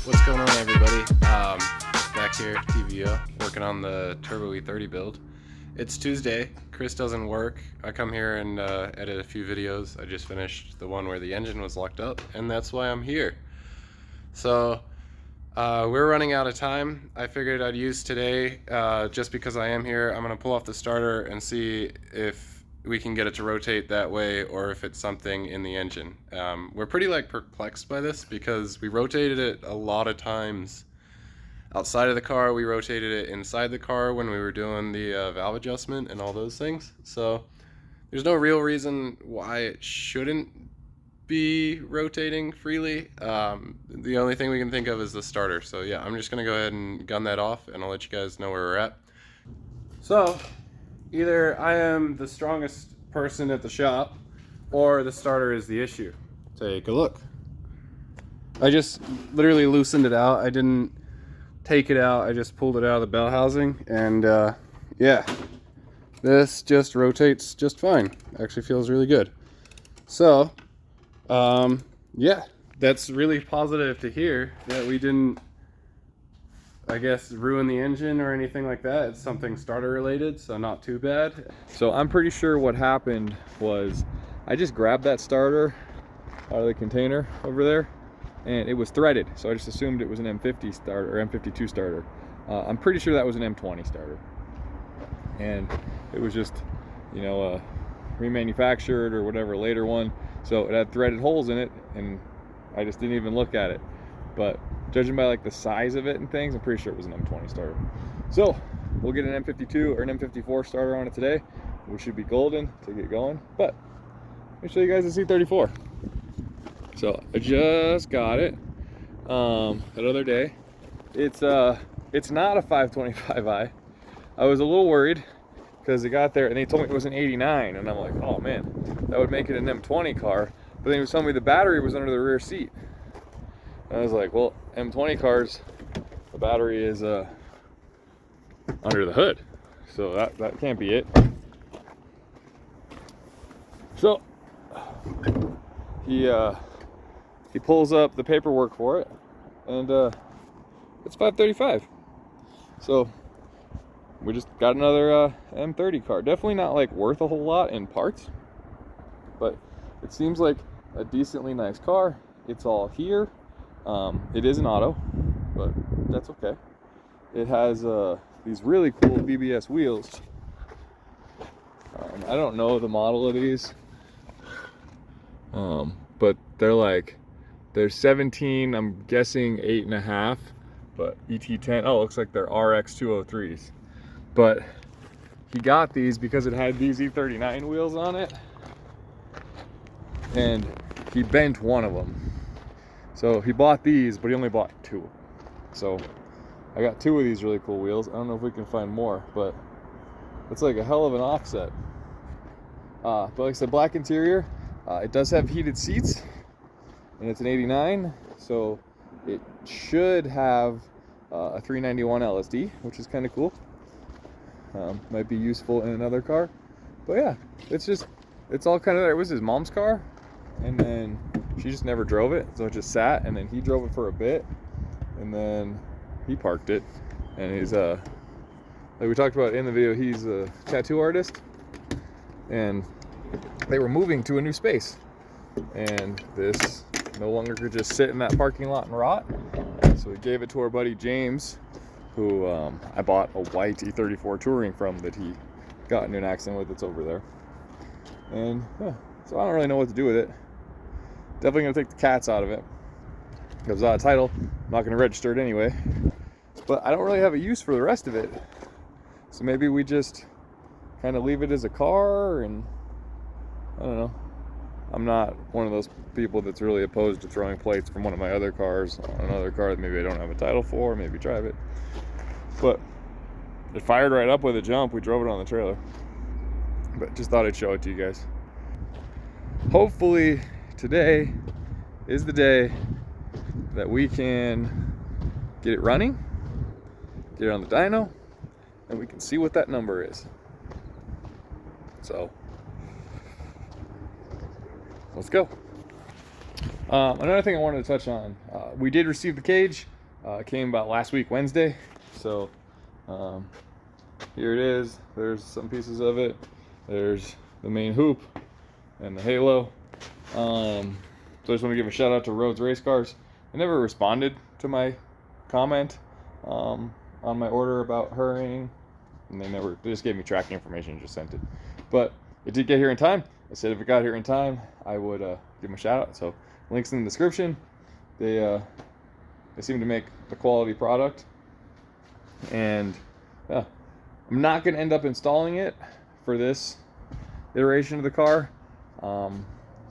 What's going on, everybody? Back here at TVO, working on the Turbo E30 build. It's Tuesday. Chris doesn't work. I come here and edit a few videos. I just finished the one where the engine was locked up, and that's why I'm here. So we're running out of time. I figured I'd use today, just because I am here, I'm gonna pull off the starter and see if we can get it to rotate that way or if it's something in the engine. We're pretty perplexed by this because we rotated it a lot of times outside of the car. We rotated it inside the car when we were doing the valve adjustment and all those things. So there's no real reason why it shouldn't be rotating freely. The only thing we can think of is the starter. So yeah, I'm just gonna go ahead and gun that off and I'll let you guys know where we're at. So either I am the strongest person at the shop or the starter is the issue. Take a look. I just literally loosened it out. I didn't take it out. I just pulled it out of the bell housing, and yeah, this just rotates just fine. Actually feels really good. So yeah, that's really positive to hear that we didn't, I guess, ruin the engine or anything like that. It's something starter related, so not too bad. So I'm pretty sure what happened was I just grabbed that starter out of the container over there and it was threaded. So I just assumed it was an M50 starter or M52 starter. I'm pretty sure that was an M20 starter. And it was just, you know, remanufactured or whatever later one. So it had threaded holes in it and I just didn't even look at it. But judging by like the size of it and things, I'm pretty sure it was an M20 starter. So we'll get an M52 or an M54 starter on it today. We should be golden to get going. But let me show you guys the C34. So I just got it the other day. It's not a 525i. I was a little worried because it got there and they told me it was an 89, and I'm like, oh man, that would make it an M20 car. But then he was telling me the battery was under the rear seat. And I was like, well, M20 cars, the battery is under the hood, so that can't be it. So he pulls up the paperwork for it, and it's 535. So we just got another M30 car. Definitely not like worth a whole lot in parts, but it seems like a decently nice car. It's all here. It is an auto, but that's okay. It has these really cool BBS wheels. I don't know the model of these, but they're 17, I'm guessing 8.5, but ET10, oh, it looks like they're RX203s. But he got these because it had these E39 wheels on it, and he bent one of them. So he bought these, but he only bought two. So I got two of these really cool wheels. I don't know if we can find more, but it's like a hell of an offset. But like I said, black interior. It does have heated seats, and it's an 89, so it should have a 391 LSD, which is kind of cool. Might be useful in another car. But yeah, it's all kind of there. It was his mom's car, and then she just never drove it, so it just sat, and then he drove it for a bit, and then he parked it. And he's like we talked about in the video, he's a tattoo artist, and they were moving to a new space, and this no longer could just sit in that parking lot and rot. So we gave it to our buddy James, who I bought a white E34 Touring from that he got into an accident with. It's over there. And yeah, so I don't really know what to do with it. Definitely gonna take the cats out of it because without a title, I'm not gonna register it anyway. But I don't really have a use for the rest of it, so maybe we just kind of leave it as a car. And I don't know. I'm not one of those people that's really opposed to throwing plates from one of my other cars on another car that maybe I don't have a title for, maybe drive it. But it fired right up with a jump. We drove it on the trailer. But just thought I'd show it to you guys. Hopefully today is the day that we can get it running, get it on the dyno, and we can see what that number is. So let's go. Another thing I wanted to touch on, we did receive the cage. It came about last week, Wednesday. So here it is. There's some pieces of it. There's the main hoop and the halo. So I just want to give a shout out to Rhodes Race Cars. They never responded to my comment on my order about hurrying, and they just gave me tracking information and just sent it. But it did get here in time. I said if it got here in time, I would give them a shout out. So links in the description. They seem to make a quality product, and yeah, I'm not going to end up installing it for this iteration of the car.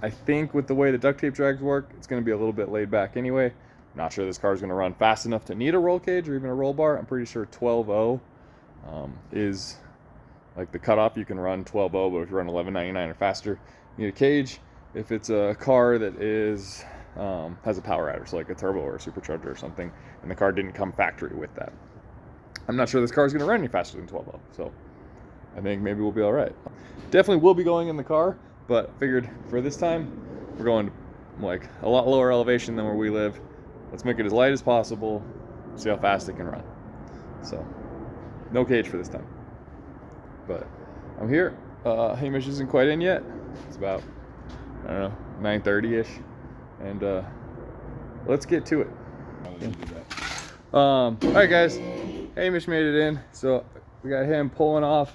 I think with the way the duct tape drags work, it's going to be a little bit laid back anyway. I'm not sure this car is going to run fast enough to need a roll cage or even a roll bar. I'm pretty sure 12.0 is like the cutoff. You can run 12.0, but if you run 11.99 or faster, you need a cage. If it's a car that is has a power adder, so like a turbo or a supercharger or something, and the car didn't come factory with that, I'm not sure this car is going to run any faster than 12.0. So I think maybe we'll be all right. Definitely will be going in the car, but figured for this time we're going like a lot lower elevation than where we live. Let's make it as light as possible, see how fast it can run. So no cage for this time, but I'm here. Hamish isn't quite in yet. It's about, I don't know, 9:30ish, and let's get to it. All right guys, Hamish made it in, so we got him pulling off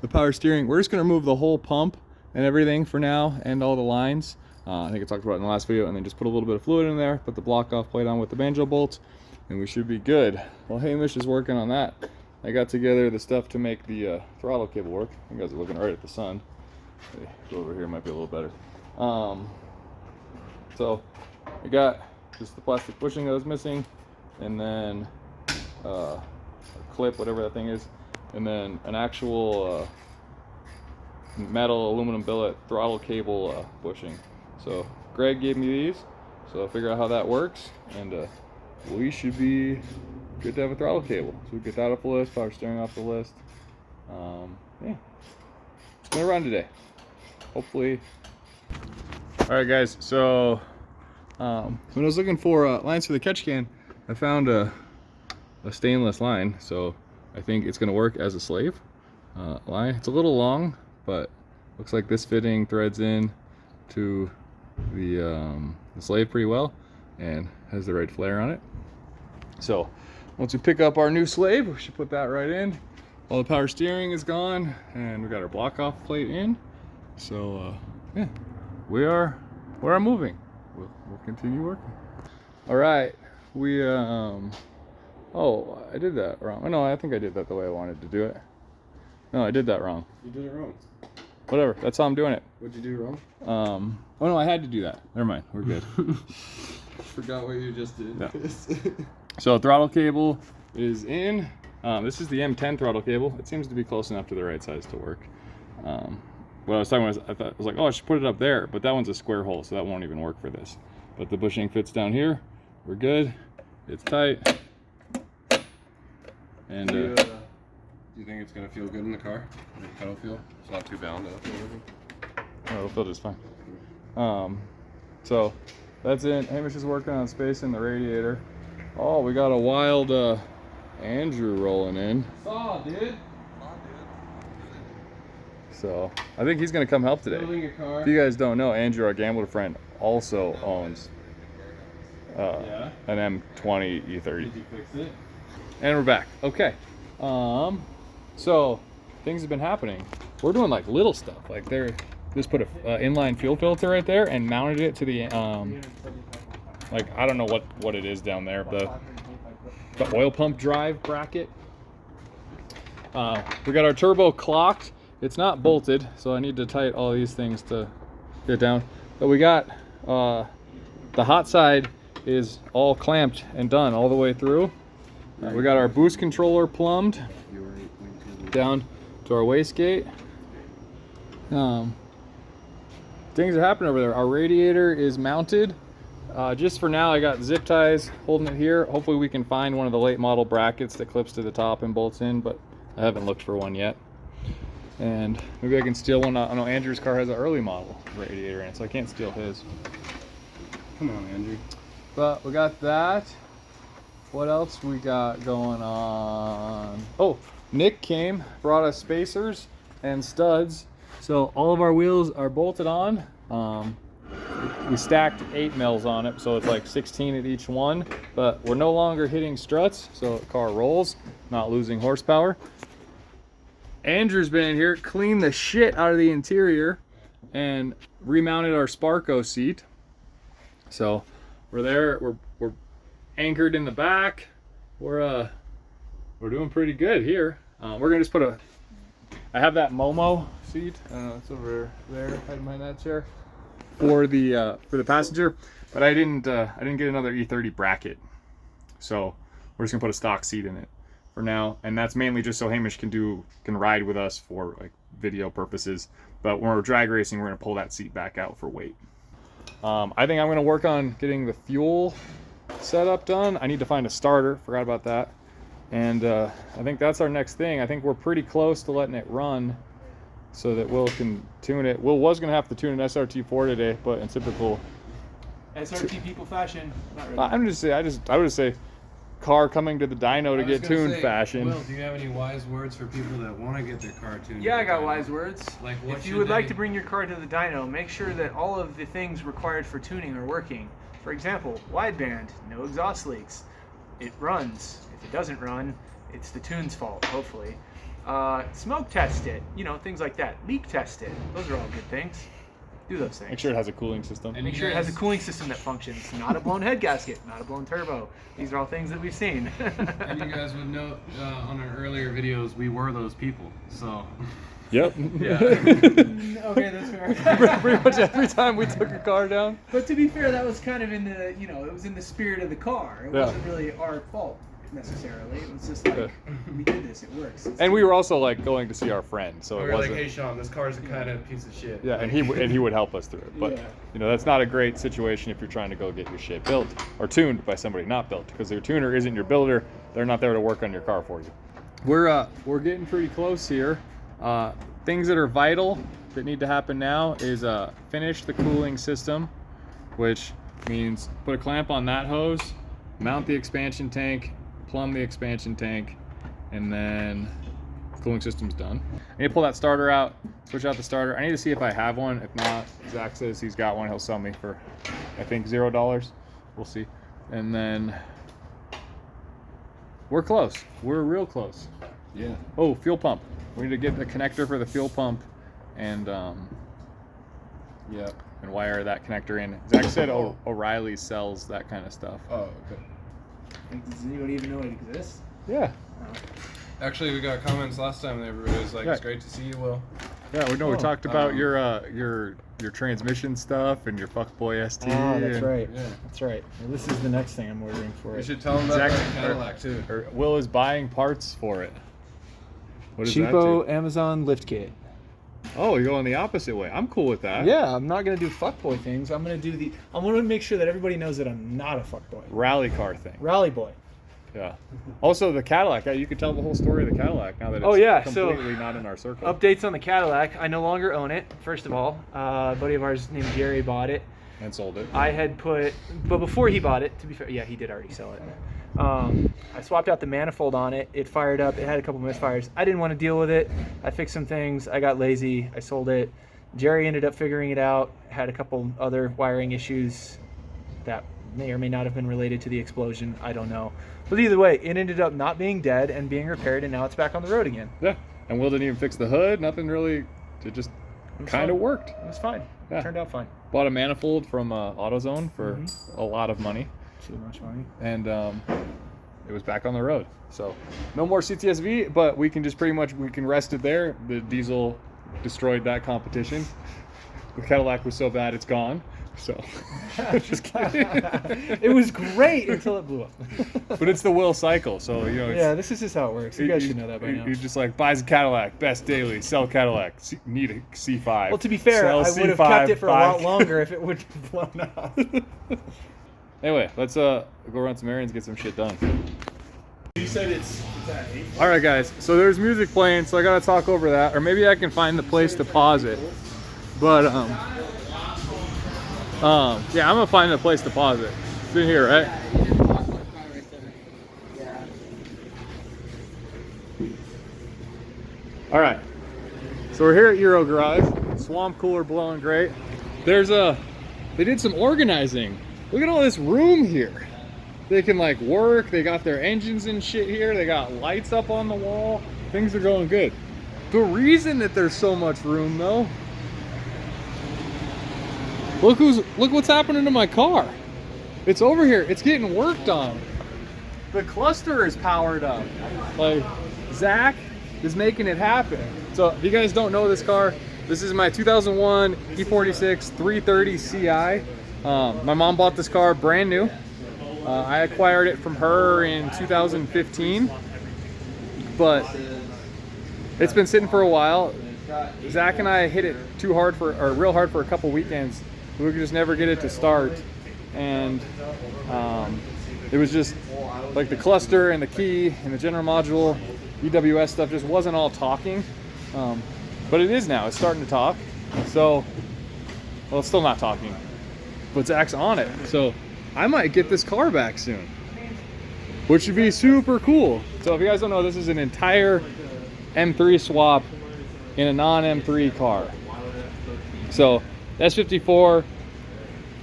the power steering. We're just gonna remove the whole pump and everything for now, and all the lines. I think I talked about it in the last video, and then just put a little bit of fluid in there, put the block off plate on with the banjo bolts, and we should be good. While Hamish is working on that, I got together the stuff to make the throttle cable work. You guys are looking right at the sun. Go over here, might be a little better. So I got just the plastic bushing that was missing, and then a clip, whatever that thing is, and then an actual metal aluminum billet throttle cable bushing. So Greg gave me these, so I'll figure out how that works, and we should be good to have a throttle cable. So we get that off the list, power steering off the list. Yeah, it's gonna run today, hopefully. All right guys, so when I was looking for lines for the catch can, I found a stainless line, so I think it's gonna work as a slave line. It's a little long, but looks like this fitting threads in to the slave pretty well and has the right flare on it. So once we pick up our new slave, we should put that right in. All the power steering is gone, and we got our block off plate in. So yeah, we're moving. We'll continue working. All right, we oh, I did that wrong. Oh, no, I think I did that the way I wanted to do it. No, I did that wrong. You did it wrong. Whatever, that's how I'm doing it. What'd you do wrong? Oh no, I had to do that. Never mind, we're good. Forgot what you just did. Yeah. So throttle cable is in. This is the M10 throttle cable. It seems to be close enough to the right size to work. What I was talking about, I was like, oh, I should put it up there, but that one's a square hole, so that won't even work for this. But the bushing fits down here. We're good. It's tight. And do you think it's gonna feel good in the car? The pedal feel? It's not too bound up or anything? oh, it'll feel just fine. So that's it. Hamish is working on spacing the radiator. Oh, we got a wild Andrew rolling in. Saw, dude. So I think he's gonna come help today. Building a car. If you guys don't know, Andrew, our gambler friend, also owns an M20 E30. Did you fix it? And we're back. Okay. So things have been happening. We're doing like little stuff. Like just put a inline fuel filter right there and mounted it to the like, I don't know what it is down there. The oil pump drive bracket. We got our turbo clocked. It's not bolted, so I need to tighten all these things to get down. But we got the hot side is all clamped and done all the way through. We got our boost controller plumbed down to our wastegate. Things are happening over there. Our radiator is mounted. Just for now, I got zip ties holding it here. Hopefully we can find one of the late model brackets that clips to the top and bolts in, but I haven't looked for one yet. And maybe I can steal one. I know Andrew's car has an early model radiator in it, so I can't steal his. Come on, Andrew. But we got that. What else we got going on? Oh, Nick came, brought us spacers and studs. So all of our wheels are bolted on. We stacked 8 mils on it, so it's like 16 at each one. But we're no longer hitting struts, so the car rolls, not losing horsepower. Andrew's been in here, cleaned the shit out of the interior, and remounted our Sparco seat. So we're there. We're anchored in the back. We're doing pretty good here. We're gonna just put I have that Momo seat. I don't know, it's over there, hiding behind that chair, for the passenger. But I didn't get another E30 bracket, so we're just gonna put a stock seat in it for now, and that's mainly just so Hamish can ride with us for like video purposes. But when we're drag racing, we're gonna pull that seat back out for weight. I think I'm gonna work on getting the fuel setup done. I need to find a starter, forgot about that. And I think that's our next thing. I think we're pretty close to letting it run so that Will can tune it. Will was gonna have to tune an SRT4 today, but in typical SRT people fashion, not really. I would just say car coming to the dyno to get tuned fashion. Will, do you have any wise words for people that want to get their car tuned? Yeah, I got wise words. Like, if you would like to bring your car to the dyno, make sure that all of the things required for tuning are working. For example, wideband, no exhaust leaks. It runs. If it doesn't run, it's the tune's fault, hopefully. Smoke test it, things like that. Leak test it. Those are all good things. Do those things. Make sure it has a cooling system. And make sure it has a cooling system that functions. Not a blown head gasket, not a blown turbo. These are all things that we've seen. And you guys would note on our earlier videos, we were those people. So. Yep. Yeah. Okay, that's fair. Pretty much every time we took a car down. But to be fair, that was kind of in the, it was in the spirit of the car. It wasn't really our fault necessarily. It was just like, we did this, it works. And we were also like going to see our friend, so We it were like, wasn't. hey Sean, this car's a kind of piece of shit. Yeah, and he would help us through it. But that's not a great situation if you're trying to go get your shit built or tuned by somebody not built, because your tuner isn't your builder. They're not there to work on your car for you. We're getting pretty close here. Things that are vital that need to happen now is finish the cooling system, which means put a clamp on that hose, mount the expansion tank, plumb the expansion tank, and then the cooling system's done. I need to pull that starter out, switch out the starter. I need to see if I have one. If not, Zach says he's got one. He'll sell me for, I think, $0. We'll see. And then we're close. We're real close. Yeah. Oh, fuel pump. We need to get the connector for the fuel pump and wire that connector in. Zach said O'Reilly sells that kind of stuff. Oh, okay. Does anybody even know it exists? Yeah. Actually, we got comments last time and everybody was like, it's great to see you, Will. Yeah, we talked about your transmission stuff and your fuckboy ST. Oh, that's right. Yeah. That's right. Well, this is the next thing I'm ordering for We it. should tell them about that Cadillac too. Will is buying parts for it. What does that Cheapo do? Amazon lift kit. Oh, you're going the opposite way. I'm cool with that. Yeah, I'm not gonna do fuckboy things. I'm gonna make sure that everybody knows that I'm not a fuckboy. Rally car thing. Rally boy. Yeah. Also, the Cadillac. You could tell the whole story of the Cadillac now that it's completely not in our circle. Updates on the Cadillac. I no longer own it. First of all, a buddy of ours named Jerry bought it. And sold it. I had but before he bought it, to be fair, yeah, he did already sell it. I swapped out the manifold on it. It fired up. It had a couple misfires. I didn't want to deal with it. I fixed some things. I got lazy. I sold it. Jerry ended up figuring it out. Had a couple other wiring issues that may or may not have been related to the explosion. I don't know. But either way, it ended up not being dead and being repaired, and now it's back on the road again. Yeah. And Will didn't even fix the hood. Nothing really. It just kind of worked. It was fine. Yeah. It turned out fine. Bought a manifold from AutoZone for a lot of money. Too much money. And it was back on the road. So no more CTSV, but we can rest it there. The diesel destroyed that competition. The Cadillac was so bad it's gone. So just kidding. It was great until it blew up. But it's the Will cycle, so Yeah, this is just how it works. You guys should know that by now. He's just like, buys a Cadillac, best daily, sell Cadillac, need a C5. Well, to be fair, sell I would have C5, kept it for a lot 5. longer if it would have blown up. Anyway, let's go run some errands, get some shit done. You said it's at 8. All right, guys. So there's music playing, so I gotta talk over that, or maybe I can find the place to pause it. But yeah, I'm gonna find the place to pause it. It's in here, right? All right, so we're here at Euro Garage. Swamp cooler blowing great. They did some organizing. Look at all this room here. They can like work, they got their engines and shit here, they got lights up on the wall. Things are going good. The reason that there's so much room though, look what's happening to my car. It's over here, it's getting worked on. The cluster is powered up. Like, Zach is making it happen. So if you guys don't know this car, this is my 2001 E46 330 Ci. My mom bought this car brand new. I acquired it from her in 2015, but it's been sitting for a while. Zach and I hit it real hard for a couple weekends. We could just never get it to start, and it was just like the cluster and the key and the general module, EWS stuff just wasn't all talking. But it is now. It's starting to talk. So, well, it's still not talking, but Zach's on it. So I might get this car back soon, which would be super cool. So if you guys don't know, this is an entire M3 swap in a non-M3 car. So S54,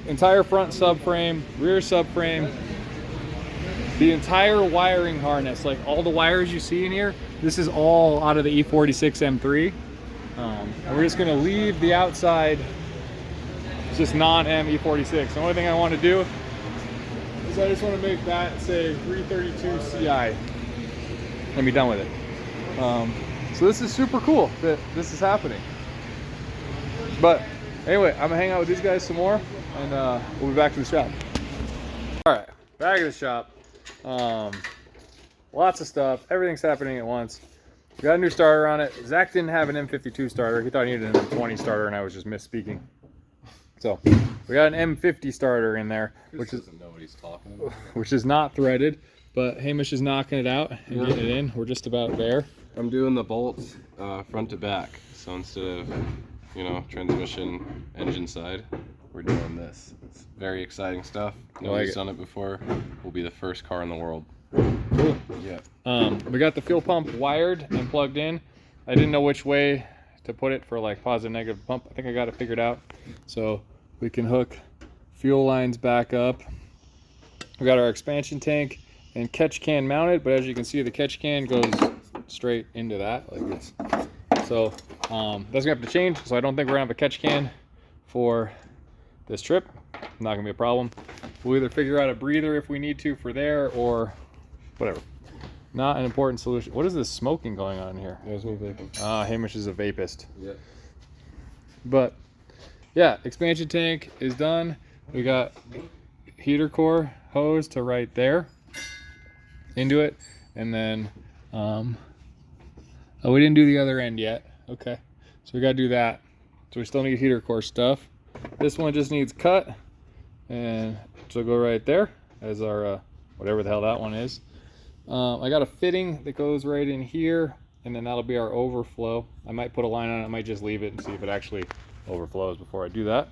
entire front subframe, rear subframe, the entire wiring harness, like all the wires you see in here, this is all out of the E46 M3. And we're just gonna leave the outside just non-M E46. The only thing I want to do is I just want to make that say 332 Ci and be done with it. So this is super cool that this is happening. But anyway, I'm gonna hang out with these guys some more, and we'll be back to the shop. All right, back at the shop. Lots of stuff. Everything's happening at once. We got a new starter on it. Zach didn't have an M52 starter. He thought he needed an M20 starter, and I was just misspeaking. So we got an M50 starter in there, which doesn't know what he's talking about. Which is not threaded, but Hamish is knocking it out and getting it in. We're just about there. I'm doing the bolts front to back. So instead of, transmission engine side, we're doing this. It's very exciting stuff. Nobody's done it before. We'll be the first car in the world. Cool. Yeah. We got the fuel pump wired and plugged in. I didn't know which way to put it for like positive, negative pump. I think I got it figured out. So we can hook fuel lines back up. We got our expansion tank and catch can mounted, but as you can see, the catch can goes straight into that like this. So that's gonna have to change. So I don't think we're gonna have a catch can for this trip. Not gonna be a problem. We'll either figure out a breather if we need to for there, or whatever. Not an important solution. What is this smoking going on here? There's me vaping. Hamish is a vapist. Yeah. But yeah, expansion tank is done. We got heater core hose to right there into it, and then oh, we didn't do the other end yet. Okay, so we got to do that. So we still need heater core stuff. This one just needs cut, and so go right there as our whatever the hell that one is. I got a fitting that goes right in here, and then that'll be our overflow. I might put a line on it. I might just leave it and see if it actually overflows before I do that.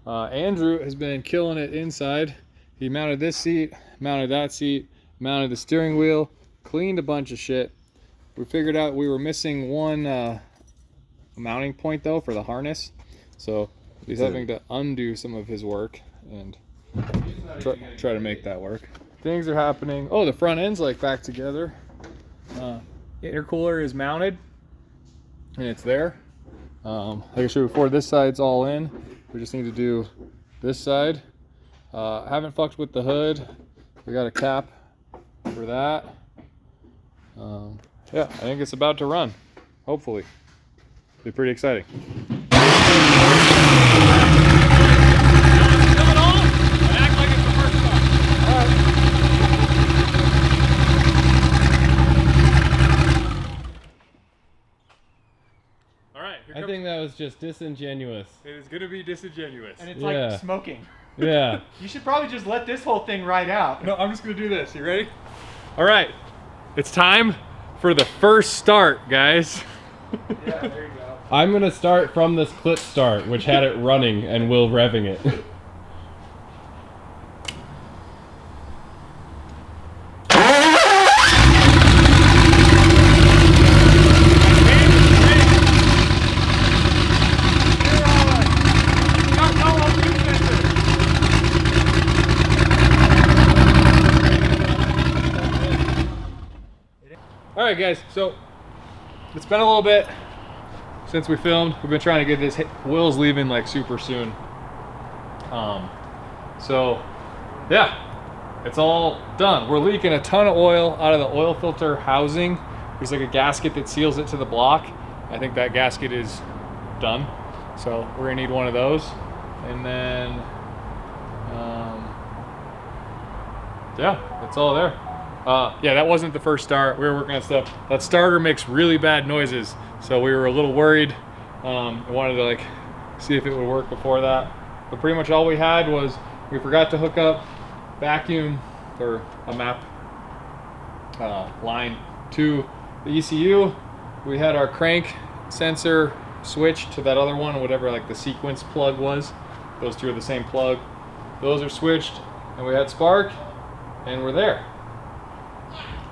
Andrew has been killing it inside. He mounted this seat, mounted that seat, mounted the steering wheel, cleaned a bunch of shit. We figured out we were missing one mounting point though for the harness, so he's having to undo some of his work and try to make that work. Things are happening. Oh, the front end's like back together. Intercooler is mounted and it's there. Like I showed before, this side's all in. We just need to do this side. Haven't fucked with the hood. We got a cap for that. Yeah, I think it's about to run. Hopefully. Be pretty exciting. I think that was just disingenuous. It is gonna be disingenuous. And it's like smoking. Yeah. You should probably just let this whole thing ride out. No, I'm just gonna do this. You ready? All right, it's time for the first start, guys. Yeah, there you go. I'm gonna start from this clip start, which had it running and Will revving it. All right, guys. So it's been a little bit since we filmed. We've been trying to get this. Will's leaving like super soon. So yeah, it's all done. We're leaking a ton of oil out of the oil filter housing. There's like a gasket that seals it to the block. I think that gasket is done. So we're gonna need one of those. And then, yeah, that's all there. Yeah, that wasn't the first start. We were working on stuff. That starter makes really bad noises. So we were a little worried. I wanted to like see if it would work before that. But pretty much all we had was we forgot to hook up vacuum or a map line to the ECU. We had our crank sensor switched to that other one, whatever like the sequence plug was. Those two are the same plug. Those are switched, and we had spark, and we're there.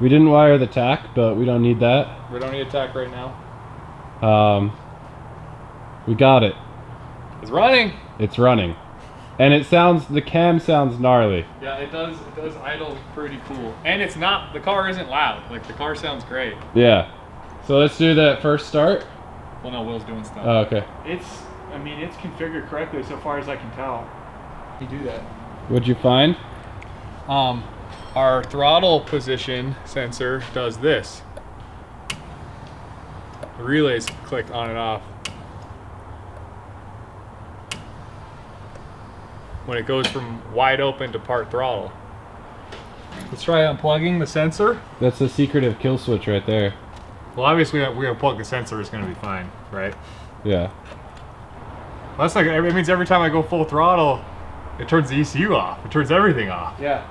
We didn't wire the tack, but we don't need that. We don't need a tack right now. We got it. It's running. It's running. And it sounds, the cam sounds gnarly. Yeah, it does idle pretty cool. And it's not, the car isn't loud. Like the car sounds great. Yeah. So let's do that first start. Well, no, Will's doing stuff. Oh, okay. I mean, it's configured correctly so far as I can tell. You do that. What'd you find? Our throttle position sensor does this. The relays click on and off. When it goes from wide open to part throttle. Let's try unplugging the sensor. That's the secretive kill switch right there. Well, obviously we unplug the sensor, it's gonna be fine, right? Yeah. Well, that's like, it means every time I go full throttle, it turns the ECU off. It turns everything off. Yeah.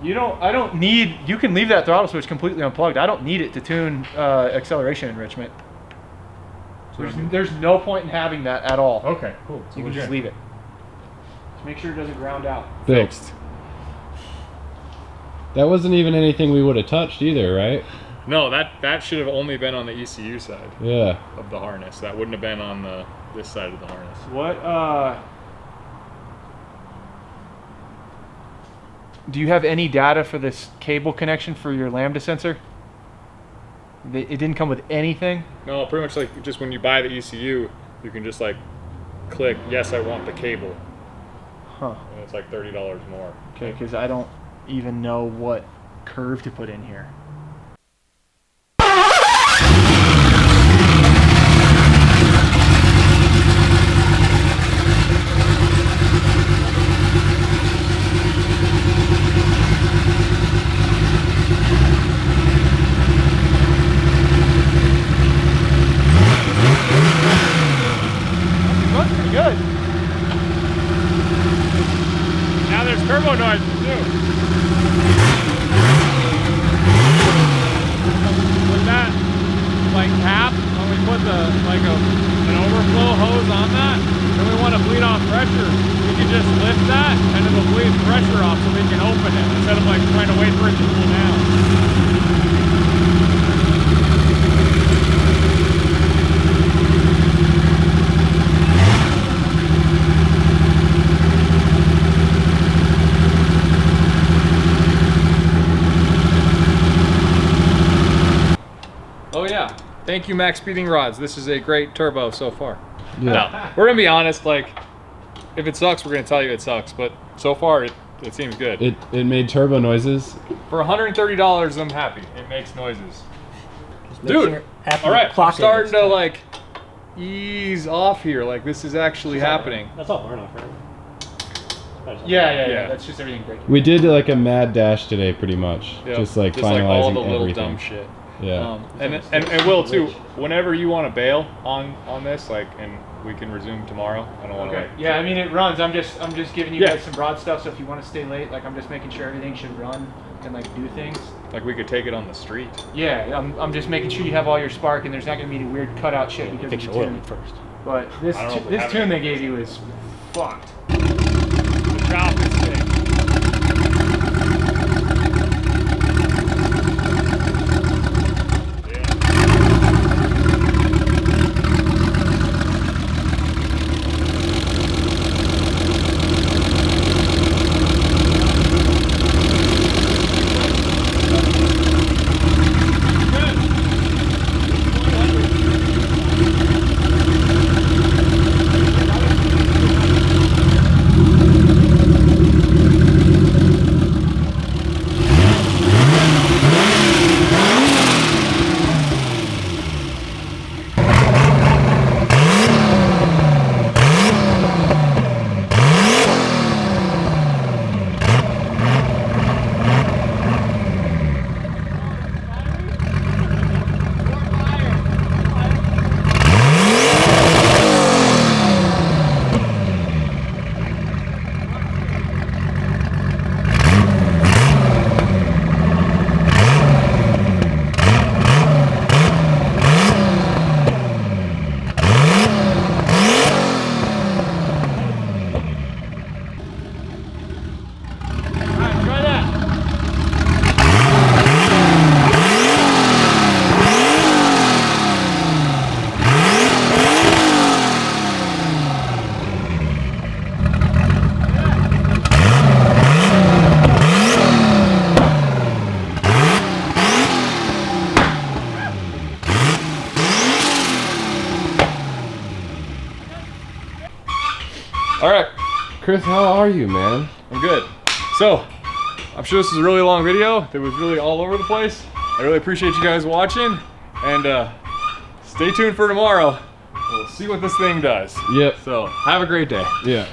I don't need, you can leave that throttle switch completely unplugged. I don't need it to tune acceleration enrichment. There's no point in having that at all. Okay, cool. So You can just leave it. Just make sure it doesn't ground out. Fixed. That wasn't even anything we would have touched either, right? No, that should have only been on the ECU side Yeah. of the harness. That wouldn't have been on this side of the harness. What, do you have any data for this cable connection for your Lambda sensor? It didn't come with anything? No, pretty much like just when you buy the ECU, you can just like click, yes, I want the cable. Huh. And it's like $30 more. Okay, because I don't even know what curve to put in here. Runs pretty good. Now there's turbo noise too. With that like cap, when we put an overflow hose on that, then we want to bleed off pressure. We can just lift that and it'll bleed pressure off so we can open it instead of like trying to wait for it to cool down. Oh yeah, thank you Max Speeding Rods. This is a great turbo so far. Yeah. No, we're gonna be honest, like, if it sucks, we're gonna tell you it sucks, but so far it seems good. It made turbo noises. For $130, I'm happy. It makes noises. Dude, all right, I'm Clock starting to like ease off here. Like this is actually happening. That's all burn off, right? Yeah. That's just everything breaking. We did like a mad dash today, pretty much. Yep. Just like all finalizing the little everything. dumb shit. Yeah. And Will too. Whenever you want to bail on this, like, and we can resume tomorrow. I don't want to. Okay. Like, Yeah, I mean it runs. I'm just giving you Yeah. guys some broad stuff. So if you want to stay late, like I'm just making sure everything should run and like do things. like we could take it on the street. Yeah, I'm just making sure you have all your spark and there's not going to be any weird cutout shit because Fix of your the oil tune. first. But this I don't know if we this have tune any. they gave you is fucked. The chop is sick. Chris, how are you, man? I'm good. So, I'm sure this is a really long video that was really all over the place. I really appreciate you guys watching, and stay tuned for tomorrow. We'll see what this thing does. Yep. So, have a great day. Yeah.